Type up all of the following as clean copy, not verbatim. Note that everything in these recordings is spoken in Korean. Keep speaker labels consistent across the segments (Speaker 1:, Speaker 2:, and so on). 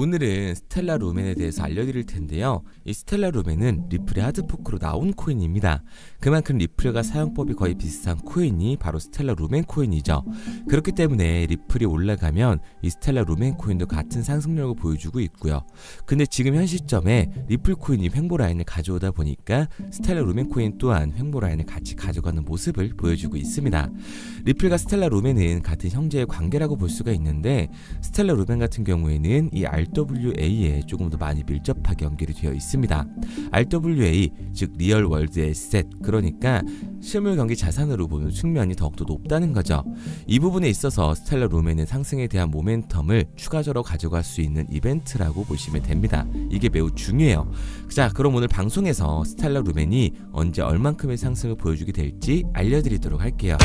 Speaker 1: 오늘은 스텔라 루멘에 대해서 알려드릴 텐데요. 이 스텔라 루멘은 리플의 하드포크로 나온 코인입니다. 그만큼 리플과 사용법이 거의 비슷한 코인이 바로 스텔라 루멘 코인이죠. 그렇기 때문에 리플이 올라가면 이 스텔라 루멘 코인도 같은 상승력을 보여주고 있고요. 근데 지금 현 시점에 리플 코인이 횡보 라인을 가져오다 보니까 스텔라 루멘 코인 또한 횡보 라인을 같이 가져가는 모습을 보여주고 있습니다. 리플과 스텔라 루멘은 같은 형제의 관계라고 볼 수가 있는데, 스텔라 루멘 같은 경우에는 이 RWA에 조금 더 많이 밀접하게 연결이 되어 있습니다. RWA, 즉 리얼 월드 에셋, 그러니까 실물 경기 자산으로 보는 측면이 더욱더 높다는 거죠. 이 부분에 있어서 스텔라 루멘은 상승에 대한 모멘텀을 추가적으로 가져갈 수 있는 이벤트라고 보시면 됩니다. 이게 매우 중요해요. 자, 그럼 오늘 방송에서 스텔라 루멘이 언제 얼만큼의 상승을 보여주게 될지 알려드리도록 할게요.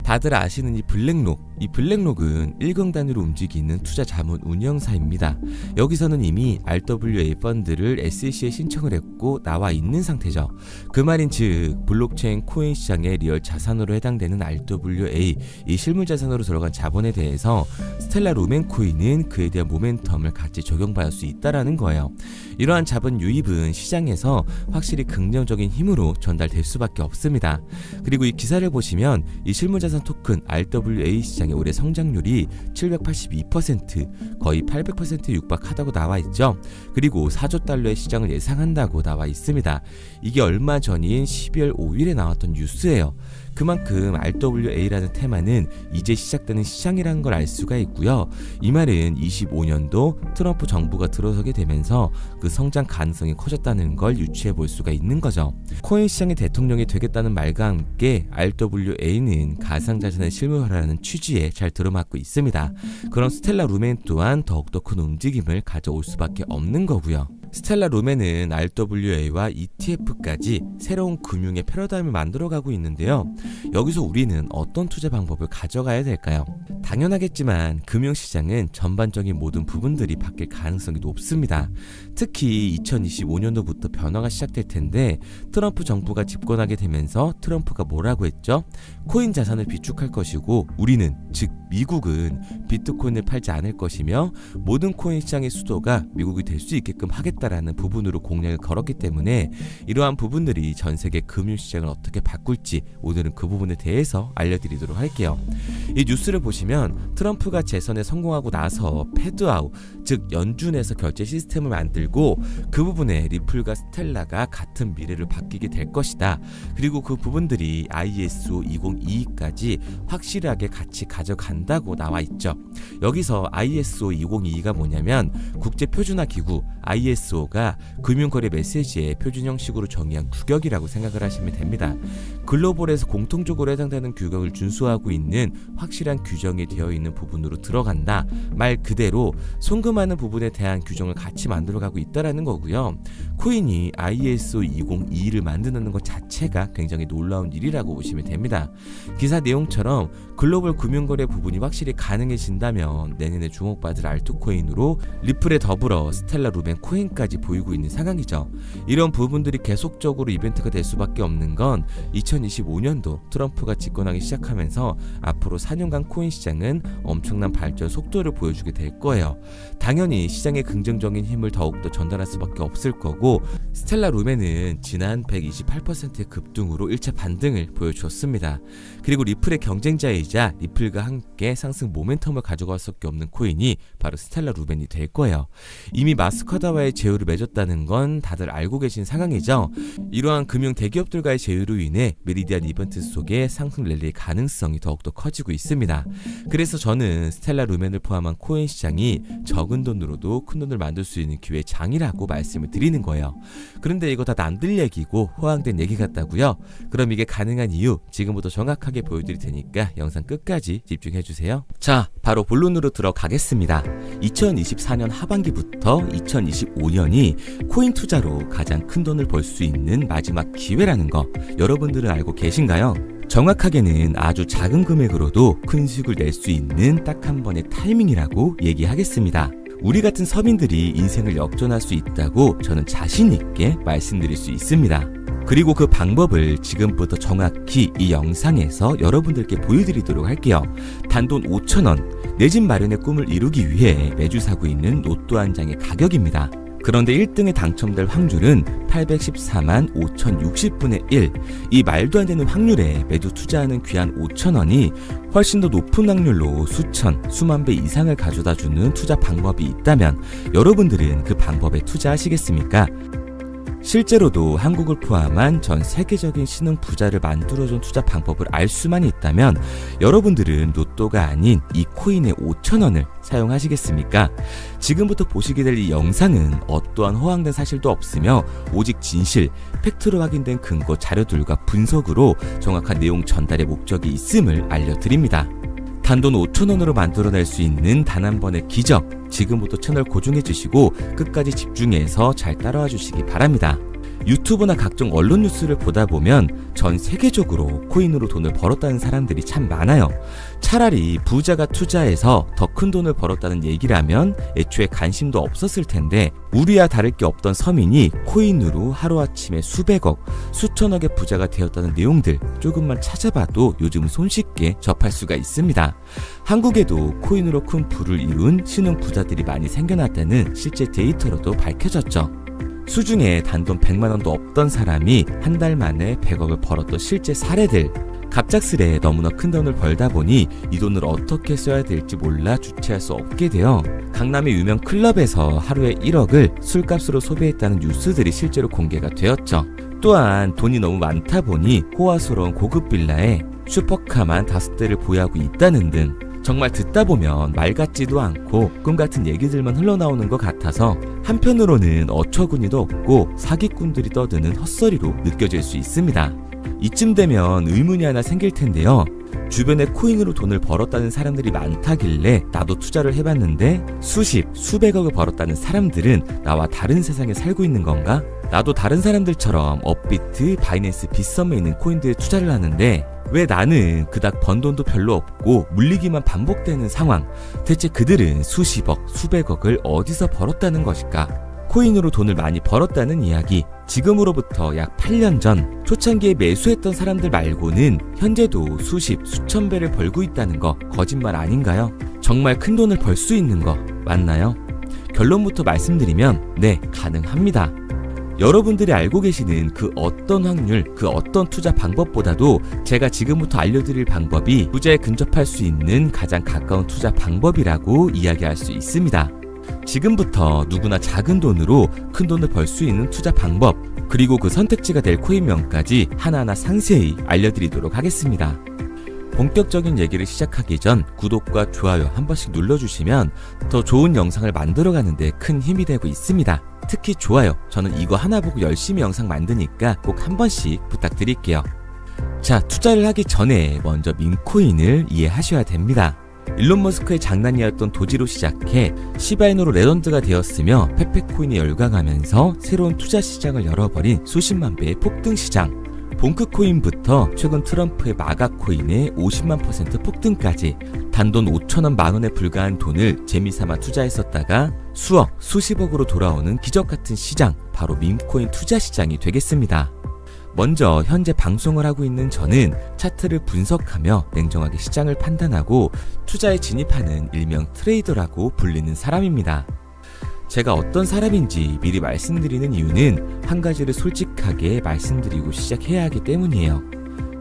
Speaker 1: 다들 아시는 이 블랙록은 1금 단위로 움직이는 투자 자문 운영사입니다. 여기서는 이미 RWA 펀드를 SEC에 신청을 했고 나와 있는 상태죠. 그 말인즉 블록체인 코인 시장의 리얼 자산으로 해당되는 RWA, 이 실물 자산으로 들어간 자본에 대해서 스텔라 루멘 코인은 그에 대한 모멘텀을 같이 적용받을 수 있다라는 거예요. 이러한 자본 유입은 시장에서 확실히 긍정적인 힘으로 전달될 수밖에 없습니다. 그리고 이 기사를 보시면 이 실물 자산 토큰 RWA 시장의 올해 성장률이 782%, 거의 800%에 육박하다고 나와 있죠. 그리고 4조 달러의 시장을 예상한다고 나와 있습니다. 이게 얼마 전인 12월 5일에 나왔던 뉴스예요. 그만큼 RWA라는 테마는 이제 시작되는 시장이라는 걸 알 수가 있고요. 이 말은 25년도 트럼프 정부가 들어서게 되면서 그 성장 가능성이 커졌다는 걸 유추해 볼 수가 있는 거죠. 코인 시장의 대통령이 되겠다는 말과 함께 RWA는 가상자산의 실물화라는 취지에 잘 들어맞고 있습니다. 그럼 스텔라 루멘 또한 더욱더 큰 움직임을 가져올 수밖에 없는 거고요. 스텔라 루멘은 RWA와 ETF까지 새로운 금융의 패러다임을 만들어가고 있는데요. 여기서 우리는 어떤 투자 방법을 가져가야 될까요? 당연하겠지만 금융시장은 전반적인 모든 부분들이 바뀔 가능성이 높습니다. 특히 2025년도부터 변화가 시작될 텐데, 트럼프 정부가 집권하게 되면서 트럼프가 뭐라고 했죠? 코인 자산을 비축할 것이고 우리는, 즉 미국은 비트코인을 팔지 않을 것이며 모든 코인 시장의 수도가 미국이 될 수 있게끔 하겠다라는 부분으로 공약을 걸었기 때문에 이러한 부분들이 전 세계 금융시장을 어떻게 바꿀지 오늘은 그 부분에 대해서 알려드리도록 할게요. 이 뉴스를 보시면 트럼프가 재선에 성공하고 나서 패드아웃, 즉 연준에서 결제 시스템을 만들고 그 부분에 리플과 스텔라가 같은 미래를 바뀌게 될 것이다. 그리고 그 부분들이 ISO 2022까지 확실하게 같이 가져간다고 나와 있죠. 여기서 ISO 2022가 뭐냐면 국제표준화 기구 ISO가 금융거래 메시지의 표준 형식으로 정의한 규격이라고 생각을 하시면 됩니다. 글로벌에서 공통적으로 해당되는 규격을 준수하고 있는 확실한 규정이 되어 있는 부분으로 들어간다. 말 그대로 송금하는 부분에 대한 규정을 같이 만들어가고 있다라는 거고요. 코인이 ISO 2022를 만드는 것 자체가 굉장히 놀라운 일이라고 보시면 됩니다. 기사 내용처럼 글로벌 금융거래 부분이 확실히 가능해진다면 내년에 주목받을 알트코인으로 리플에 더불어 스텔라 루멘 코인까지 보이고 있는 상황이죠. 이런 부분들이 계속적으로 이벤트가 될 수밖에 없는 건 2025년도 트럼프가 집권하기 시작하면서 앞으로 4년간 코인 시장은 엄청난 발전 속도를 보여주게 될 거예요. 당연히 시장의 긍정적인 힘을 더욱더 전달할 수밖에 없을 거고, 스텔라 루멘은 지난 128%의 급등으로 1차 반등을 보여주었습니다. 그리고 리플의 경쟁자이자 리플과 함께 상승 모멘텀을 가져갈 수밖에 없는 코인이 바로 스텔라 루멘이 될 거예요. 이미 마스카다와의 제휴를 맺었다는 건 다들 알고 계신 상황이죠. 이러한 금융 대기업들과의 제휴로 인해 메리디안 이벤트 속에 상승 랠리의 가능성이 더욱더 커지고 있습니다. 그래서 저는 스텔라 루멘을 포함한 코인 시장이 적은 돈으로도 큰 돈을 만들 수 있는 기회의 장이라고 말씀을 드리는 거예요. 그런데 이거 다 남들 얘기고 호황된 얘기 같다고요? 그럼 이게 가능한 이유 지금부터 정확하게 보여드릴 테니까 영상 끝까지 집중해주세요. 자, 바로 본론으로 들어가겠습니다. 2024년 하반기부터 2025년이 코인 투자로 가장 큰 돈을 벌 수 있는 마지막 기회라는 거 여러분들은 알고 계신가요? 정확하게는 아주 작은 금액으로도 큰 수익을 낼 수 있는 딱 한 번의 타이밍이라고 얘기하겠습니다. 우리 같은 서민들이 인생을 역전할 수 있다고 저는 자신 있게 말씀드릴 수 있습니다. 그리고 그 방법을 지금부터 정확히 이 영상에서 여러분들께 보여드리도록 할게요. 단돈 5,000원, 내 집 마련의 꿈을 이루기 위해 매주 사고 있는 로또 한 장의 가격입니다. 그런데 1등에 당첨될 확률은 814만 5060분의 1. 이 말도 안 되는 확률에 매주 투자하는 귀한 5,000원이 훨씬 더 높은 확률로 수천, 수만 배 이상을 가져다 주는 투자 방법이 있다면 여러분들은 그 방법에 투자하시겠습니까? 실제로도 한국을 포함한 전 세계적인 신흥 부자를 만들어준 투자 방법을 알 수만 있다면 여러분들은 로또가 아닌 이 코인의 5,000원을 사용하시겠습니까? 지금부터 보시게 될 이 영상은 어떠한 허황된 사실도 없으며 오직 진실, 팩트로 확인된 근거 자료들과 분석으로 정확한 내용 전달의 목적이 있음을 알려드립니다. 단돈 5,000원으로 만들어낼 수 있는 단 한 번의 기적, 지금부터 채널 고정해 주시고 끝까지 집중해서 잘 따라와 주시기 바랍니다. 유튜브나 각종 언론 뉴스를 보다 보면 전 세계적으로 코인으로 돈을 벌었다는 사람들이 참 많아요. 차라리 부자가 투자해서 더 큰 돈을 벌었다는 얘기라면 애초에 관심도 없었을 텐데 우리와 다를 게 없던 서민이 코인으로 하루아침에 수백억, 수천억의 부자가 되었다는 내용들 조금만 찾아봐도 요즘 손쉽게 접할 수가 있습니다. 한국에도 코인으로 큰 부를 이룬 신흥 부자들이 많이 생겨났다는 실제 데이터로도 밝혀졌죠. 수중에 단돈 100만원도 없던 사람이 한 달 만에 100억을 벌었던 실제 사례들. 갑작스레 너무나 큰 돈을 벌다 보니 이 돈을 어떻게 써야 될지 몰라 주체할 수 없게 되어 강남의 유명 클럽에서 하루에 1억을 술값으로 소비했다는 뉴스들이 실제로 공개가 되었죠. 또한 돈이 너무 많다 보니 호화스러운 고급 빌라에 슈퍼카만 5대를 보유하고 있다는 등 정말 듣다 보면 말 같지도 않고 꿈 같은 얘기들만 흘러나오는 것 같아서 한편으로는 어처구니도 없고 사기꾼들이 떠드는 헛소리로 느껴질 수 있습니다. 이쯤 되면 의문이 하나 생길 텐데요. 주변에 코인으로 돈을 벌었다는 사람들이 많다길래 나도 투자를 해봤는데 수십, 수백억을 벌었다는 사람들은 나와 다른 세상에 살고 있는 건가? 나도 다른 사람들처럼 업비트, 바이낸스, 빗썸에 있는 코인들에 투자를 하는데 왜 나는 그닥 번 돈도 별로 없고 물리기만 반복되는 상황? 대체 그들은 수십억, 수백억을 어디서 벌었다는 것일까? 코인으로 돈을 많이 벌었다는 이야기, 지금으로부터 약 8년 전 초창기에 매수했던 사람들 말고는 현재도 수십, 수천 배를 벌고 있다는 거 거짓말 아닌가요? 정말 큰 돈을 벌 수 있는 거 맞나요? 결론부터 말씀드리면 네, 가능합니다. 여러분들이 알고 계시는 그 어떤 확률, 그 어떤 투자 방법보다도 제가 지금부터 알려드릴 방법이 부자에 근접할 수 있는 가장 가까운 투자 방법이라고 이야기할 수 있습니다. 지금부터 누구나 작은 돈으로 큰 돈을 벌 수 있는 투자 방법, 그리고 그 선택지가 될 코인명까지 하나하나 상세히 알려드리도록 하겠습니다. 본격적인 얘기를 시작하기 전 구독과 좋아요 한 번씩 눌러주시면 더 좋은 영상을 만들어가는 데 큰 힘이 되고 있습니다. 특히 좋아요, 저는 이거 하나 보고 열심히 영상 만드니까 꼭 한 번씩 부탁드릴게요. 자, 투자를 하기 전에 먼저 민코인을 이해하셔야 됩니다. 일론 머스크의 장난이었던 도지로 시작해 시바이누로 레전드가 되었으며 페페코인이 열광하면서 새로운 투자 시장을 열어버린 수십만 배의 폭등 시장. 봉크코인부터 최근 트럼프의 마가코인의 50만% 폭등까지 단돈 5,000원 만원에 불과한 돈을 재미삼아 투자했었다가 수억, 수십억으로 돌아오는 기적같은 시장, 바로 밈코인 투자 시장이 되겠습니다. 먼저 현재 방송을 하고 있는 저는 차트를 분석하며 냉정하게 시장을 판단하고 투자에 진입하는 일명 트레이더라고 불리는 사람입니다. 제가 어떤 사람인지 미리 말씀드리는 이유는 한 가지를 솔직하게 말씀드리고 시작해야 하기 때문이에요.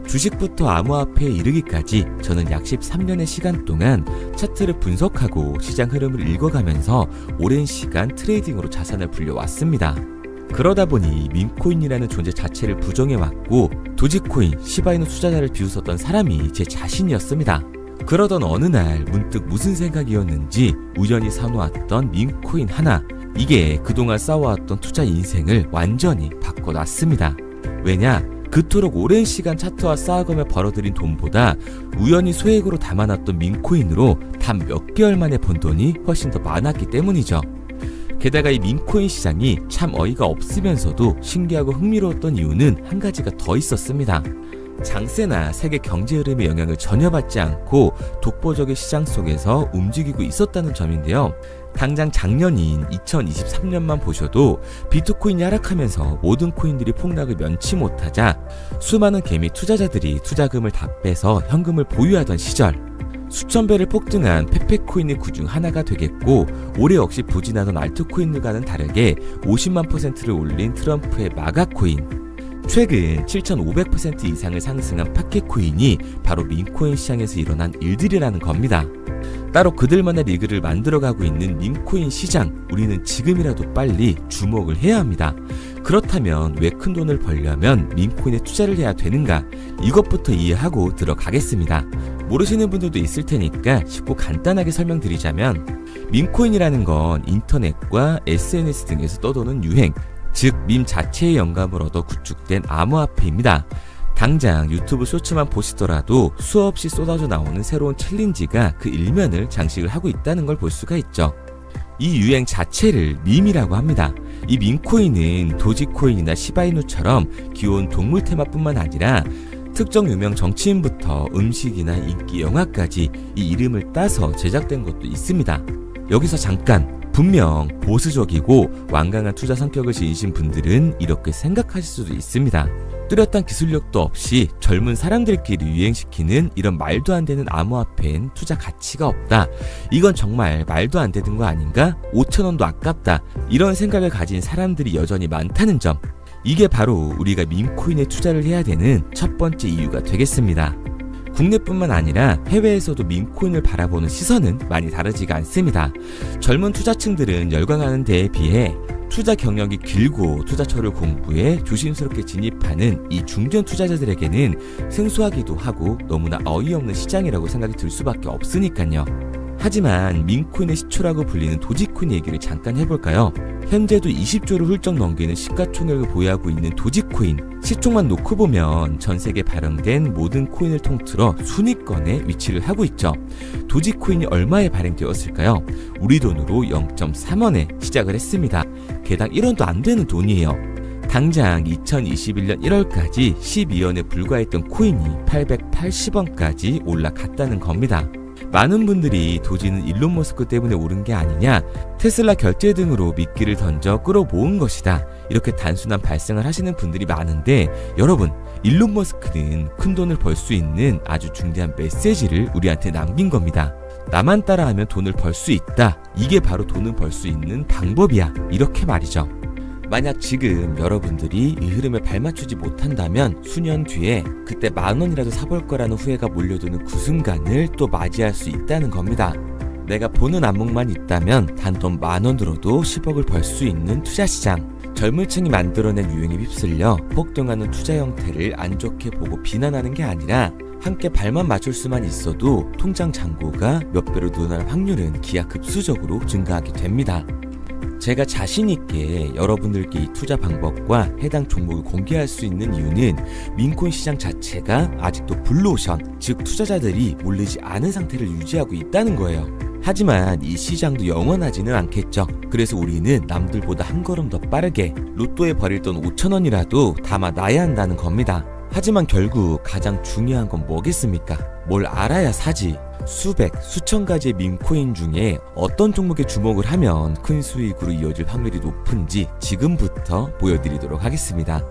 Speaker 1: 주식부터 암호화폐에 이르기까지 저는 약 13년의 시간 동안 차트를 분석하고 시장 흐름을 읽어가면서 오랜 시간 트레이딩으로 자산을 불려왔습니다. 그러다 보니 밈코인이라는 존재 자체를 부정해왔고 도지코인, 시바이누 투자자를 비웃었던 사람이 제 자신이었습니다. 그러던 어느 날 문득 무슨 생각이었는지 우연히 사놓았던 밈코인 하나, 이게 그동안 쌓아왔던 투자 인생을 완전히 바꿔놨습니다. 왜냐? 그토록 오랜 시간 차트와 쌓아가며 벌어들인 돈보다 우연히 소액으로 담아놨던 밈코인으로 단 몇 개월 만에 번 돈이 훨씬 더 많았기 때문이죠. 게다가 이 밈코인 시장이 참 어이가 없으면서도 신기하고 흥미로웠던 이유는 한 가지가 더 있었습니다. 장세나 세계 경제 흐름의 영향을 전혀 받지 않고 독보적인 시장 속에서 움직이고 있었다는 점인데요. 당장 작년인 2023년만 보셔도 비트코인이 하락하면서 모든 코인들이 폭락을 면치 못하자 수많은 개미 투자자들이 투자금을 다 빼서 현금을 보유하던 시절, 수천 배를 폭등한 페페코인이 그중 하나가 되겠고, 올해 역시 부진하던 알트코인들과는 다르게 50만 %를 올린 트럼프의 마가코인, 최근 7,500% 이상을 상승한 파켓코인이 바로 밈코인 시장에서 일어난 일들이라는 겁니다. 따로 그들만의 리그를 만들어가고 있는 밈코인 시장, 우리는 지금이라도 빨리 주목을 해야 합니다. 그렇다면 왜 큰 돈을 벌려면 밈코인에 투자를 해야 되는가? 이것부터 이해하고 들어가겠습니다. 모르시는 분들도 있을 테니까 쉽고 간단하게 설명드리자면, 밈코인이라는 건 인터넷과 SNS 등에서 떠도는 유행, 즉 밈 자체의 영감을 얻어 구축된 암호화폐입니다. 당장 유튜브 쇼츠만 보시더라도 수없이 쏟아져 나오는 새로운 챌린지가 그 일면을 장식을 하고 있다는 걸 볼 수가 있죠. 이 유행 자체를 밈이라고 합니다. 이 밈코인은 도지코인이나 시바이누처럼 귀여운 동물 테마뿐만 아니라 특정 유명 정치인부터 음식이나 인기 영화까지 이 이름을 따서 제작된 것도 있습니다. 여기서 잠깐, 분명 보수적이고 완강한 투자 성격을 지니신 분들은 이렇게 생각하실 수도 있습니다. 뚜렷한 기술력도 없이 젊은 사람들끼리 유행시키는 이런 말도 안 되는 암호화폐엔 투자 가치가 없다. 이건 정말 말도 안 되는 거 아닌가? 5,000원도 아깝다. 이런 생각을 가진 사람들이 여전히 많다는 점. 이게 바로 우리가 밈코인에 투자를 해야 되는 첫 번째 이유가 되겠습니다. 국내뿐만 아니라 해외에서도 밈코인을 바라보는 시선은 많이 다르지가 않습니다. 젊은 투자층들은 열광하는 데에 비해 투자 경력이 길고 투자처를 공부해 조심스럽게 진입하는 이 중견 투자자들에게는 생소하기도 하고 너무나 어이없는 시장이라고 생각이 들 수밖에 없으니까요. 하지만 밈코인의 시초라고 불리는 도지코인 얘기를 잠깐 해볼까요? 현재도 20조를 훌쩍 넘기는 시가총액을 보유하고 있는 도지코인, 시총만 놓고 보면 전 세계 발행된 모든 코인을 통틀어 순위권에 위치를 하고 있죠. 도지코인이 얼마에 발행되었을까요? 우리 돈으로 0.3원에 시작을 했습니다. 개당 1원도 안 되는 돈이에요. 당장 2021년 1월까지 12원에 불과했던 코인이 880원까지 올라갔다는 겁니다. 많은 분들이 도지는 일론 머스크 때문에 오른 게 아니냐, 테슬라 결제 등으로 미끼를 던져 끌어모은 것이다, 이렇게 단순한 발생을 하시는 분들이 많은데, 여러분, 일론 머스크는 큰 돈을 벌 수 있는 아주 중대한 메시지를 우리한테 남긴 겁니다. 나만 따라하면 돈을 벌 수 있다. 이게 바로 돈을 벌 수 있는 방법이야. 이렇게 말이죠. 만약 지금 여러분들이 이 흐름에 발맞추지 못한다면 수년 뒤에 그때 10,000원이라도 사볼 거라는 후회가 몰려드는 그 순간을 또 맞이할 수 있다는 겁니다. 내가 보는 안목만 있다면 단돈 10,000원으로도 10억을 벌 수 있는 투자시장. 젊은 층이 만들어낸 유행에 휩쓸려 폭등하는 투자 형태를 안 좋게 보고 비난하는 게 아니라, 함께 발만 맞출 수만 있어도 통장 잔고가 몇 배로 늘어날 확률은 기하급수적으로 증가하게 됩니다. 제가 자신있게 여러분들께 이 투자 방법과 해당 종목을 공개할 수 있는 이유는 밈코인 시장 자체가 아직도 블루오션, 즉 투자자들이 몰리지 않은 상태를 유지하고 있다는 거예요. 하지만 이 시장도 영원하지는 않겠죠. 그래서 우리는 남들보다 한 걸음 더 빠르게 로또에 버릴 돈 5,000원이라도 담아놔야 한다는 겁니다. 하지만 결국 가장 중요한 건 뭐겠습니까? 뭘 알아야 사지. 수백, 수천 가지의 밈코인 중에 어떤 종목에 주목을 하면 큰 수익으로 이어질 확률이 높은지 지금부터 보여드리도록 하겠습니다.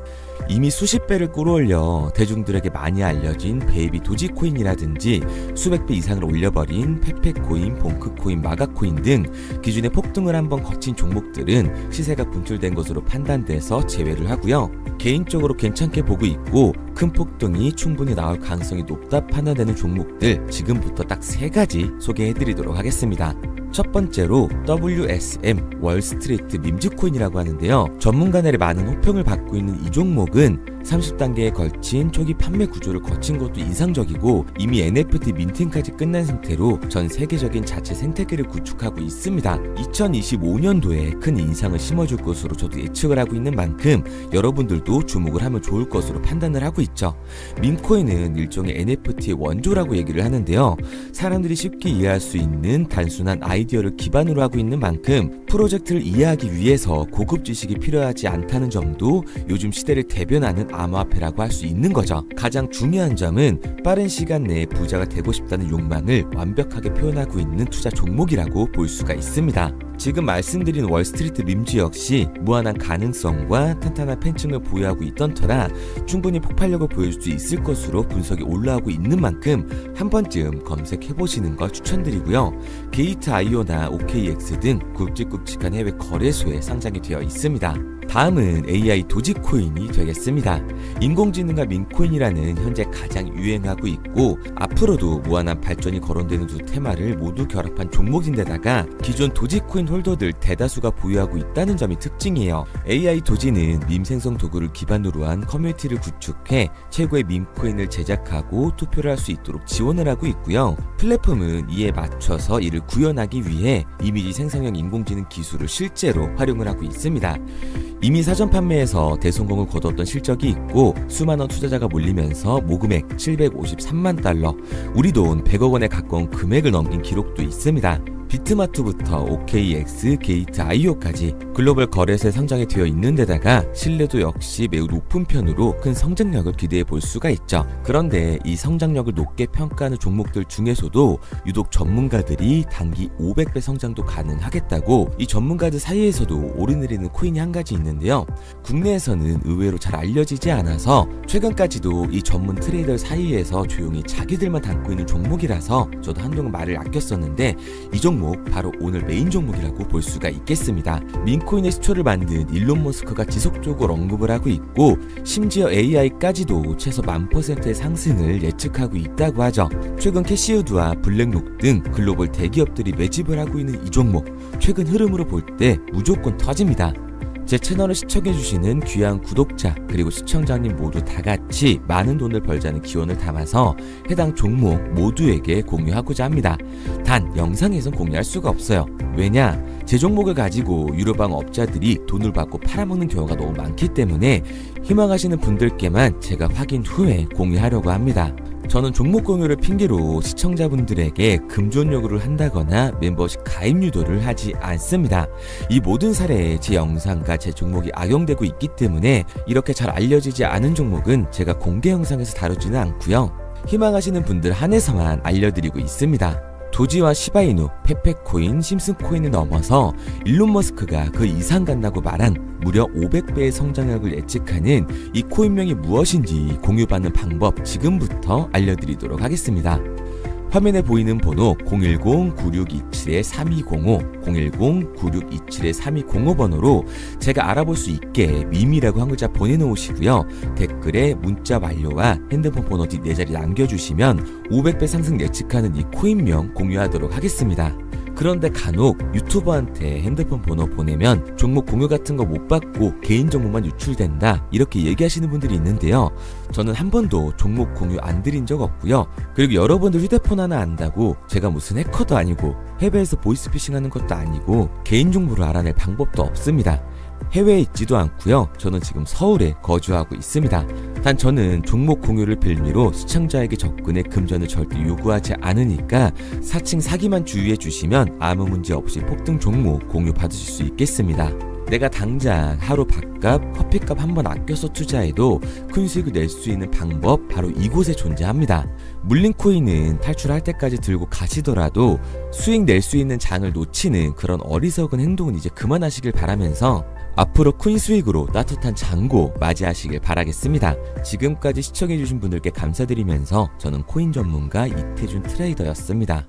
Speaker 1: 이미 수십 배를 끌어올려 대중들에게 많이 알려진 베이비 도지코인이라든지 수백 배 이상을 올려버린 페페코인, 봉크코인, 마가코인 등 기존에 폭등을 한번 거친 종목들은 시세가 분출된 것으로 판단돼서 제외를 하고요. 개인적으로 괜찮게 보고 있고 큰 폭등이 충분히 나올 가능성이 높다 판단되는 종목들 지금부터 딱 3가지 소개해드리도록 하겠습니다. 첫 번째로 WSM, 월스트리트 밈즈코인이라고 하는데요. 전문가들의 많은 호평을 받고 있는 이 종목은 30단계에 걸친 초기 판매 구조를 거친 것도 인상적이고 이미 NFT 민팅까지 끝난 상태로 전 세계적인 자체 생태계를 구축하고 있습니다. 2025년도에 큰 인상을 심어줄 것으로 저도 예측을 하고 있는 만큼 여러분들도 주목을 하면 좋을 것으로 판단을 하고 있죠. 밈코인은 일종의 NFT의 원조라고 얘기를 하는데요. 사람들이 쉽게 이해할 수 있는 단순한 아이디어를 기반으로 하고 있는 만큼 프로젝트를 이해하기 위해서 고급 지식이 필요하지 않다는 점도 요즘 시대를 대변하는 암호화폐라고 할 수 있는 거죠. 가장 중요한 점은 빠른 시간 내에 부자가 되고 싶다는 욕망을 완벽하게 표현하고 있는 투자 종목이라고 볼 수가 있습니다. 지금 말씀드린 월스트리트 밈즈 역시 무한한 가능성과 탄탄한 팬층을 보유하고 있던 터라 충분히 폭발력을 보여줄 수 있을 것으로 분석이 올라오고 있는 만큼 한 번쯤 검색해보시는 걸 추천드리고요. 게이트.io나 OKX 등 굵직굵직한 해외 거래소에 상장이 되어 있습니다. 다음은 AI 도지코인이 되겠습니다. 인공지능과 민코인이라는 현재 가장 유행하고 있고 앞으로도 무한한 발전이 거론되는 두 테마를 모두 결합한 종목인데다가 기존 도지코인 홀더들 대다수가 보유하고 있다는 점이 특징이에요. AI 도지는 밈 생성 도구를 기반으로 한 커뮤니티를 구축해 최고의 밈코인을 제작하고 투표를 할 수 있도록 지원을 하고 있고요. 플랫폼은 이에 맞춰서 이를 구현하기 위해 이미지 생성형 인공지능 기술을 실제로 활용을 하고 있습니다. 이미 사전 판매에서 대성공을 거뒀던 실적이 있고 수많은 투자자가 몰리면서 모금액 753만 달러, 우리 돈 100억 원에 가까운 금액을 넘긴 기록도 있습니다. 비트마트부터 OKX, 게이트.io까지 글로벌 거래소에 상장이 되어 있는 데다가 신뢰도 역시 매우 높은 편으로 큰 성장력을 기대해 볼 수가 있죠. 그런데 이 성장력을 높게 평가하는 종목들 중에서도 유독 전문가들이 단기 500배 성장도 가능하겠다고 이 전문가들 사이에서도 오르내리는 코인이 한 가지 있는데요. 국내에서는 의외로 잘 알려지지 않아서 최근까지도 이 전문 트레이더 사이에서 조용히 자기들만 담고 있는 종목이라서 저도 한동안 말을 아꼈었는데 이 종목 바로 오늘 메인 종목이라고 볼 수가 있겠습니다. 민코인의 시초를 만든 일론 머스크가 지속적으로 언급을 하고 있고 심지어 AI까지도 최소 10,000%의 상승을 예측하고 있다고 하죠. 최근 캐시우드와 블랙록 등 글로벌 대기업들이 매집을 하고 있는 이 종목, 최근 흐름으로 볼 때 무조건 터집니다. 제 채널을 시청해주시는 귀한 구독자 그리고 시청자님 모두 다같이 많은 돈을 벌자는 기원을 담아서 해당 종목 모두에게 공유하고자 합니다. 단 영상에선 공유할 수가 없어요. 왜냐? 제 종목을 가지고 유료방 업자들이 돈을 받고 팔아먹는 경우가 너무 많기 때문에 희망하시는 분들께만 제가 확인 후에 공유하려고 합니다. 저는 종목 공유를 핑계로 시청자분들에게 금전 요구를 한다거나 멤버십 가입 유도를 하지 않습니다. 이 모든 사례에 제 영상과 제 종목이 악용되고 있기 때문에 이렇게 잘 알려지지 않은 종목은 제가 공개 영상에서 다루지는 않고요. 희망하시는 분들 한해서만 알려드리고 있습니다. 도지와 시바이누, 페페코인, 심슨코인을 넘어서 일론 머스크가 그 이상 간다고 말한 무려 500배의 성장력을 예측하는 이 코인명이 무엇인지 공유받는 방법 지금부터 알려드리도록 하겠습니다. 화면에 보이는 번호 010-9627-3205, 010-9627-3205 번호로 제가 알아볼 수 있게 밈이라고 한 글자 보내놓으시고요. 댓글에 문자 완료와 핸드폰 번호 뒤 4자리 남겨주시면 500배 상승 예측하는 이 코인명 공유하도록 하겠습니다. 그런데 간혹 유튜버한테 핸드폰 번호 보내면 종목 공유 같은 거 못 받고 개인정보만 유출된다 이렇게 얘기하시는 분들이 있는데요. 저는 한 번도 종목 공유 안 드린 적 없고요. 그리고 여러분들 휴대폰 하나 안다고 제가 무슨 해커도 아니고 해외에서 보이스피싱 하는 것도 아니고 개인정보를 알아낼 방법도 없습니다. 해외에 있지도 않고요. 저는 지금 서울에 거주하고 있습니다. 단 저는 종목 공유를 빌미로 시청자에게 접근의 금전을 절대 요구하지 않으니까 사칭 사기만 주의해 주시면 아무 문제 없이 폭등 종목 공유 받으실 수 있겠습니다. 내가 당장 하루 밥값, 커피값 한번 아껴서 투자해도 큰 수익을 낼 수 있는 방법 바로 이곳에 존재합니다. 물린 코인은 탈출할 때까지 들고 가시더라도 수익 낼 수 있는 장을 놓치는 그런 어리석은 행동은 이제 그만하시길 바라면서 앞으로 큰 수익으로 따뜻한 잔고 맞이하시길 바라겠습니다. 지금까지 시청해주신 분들께 감사드리면서 저는 코인 전문가 이태준 트레이더였습니다.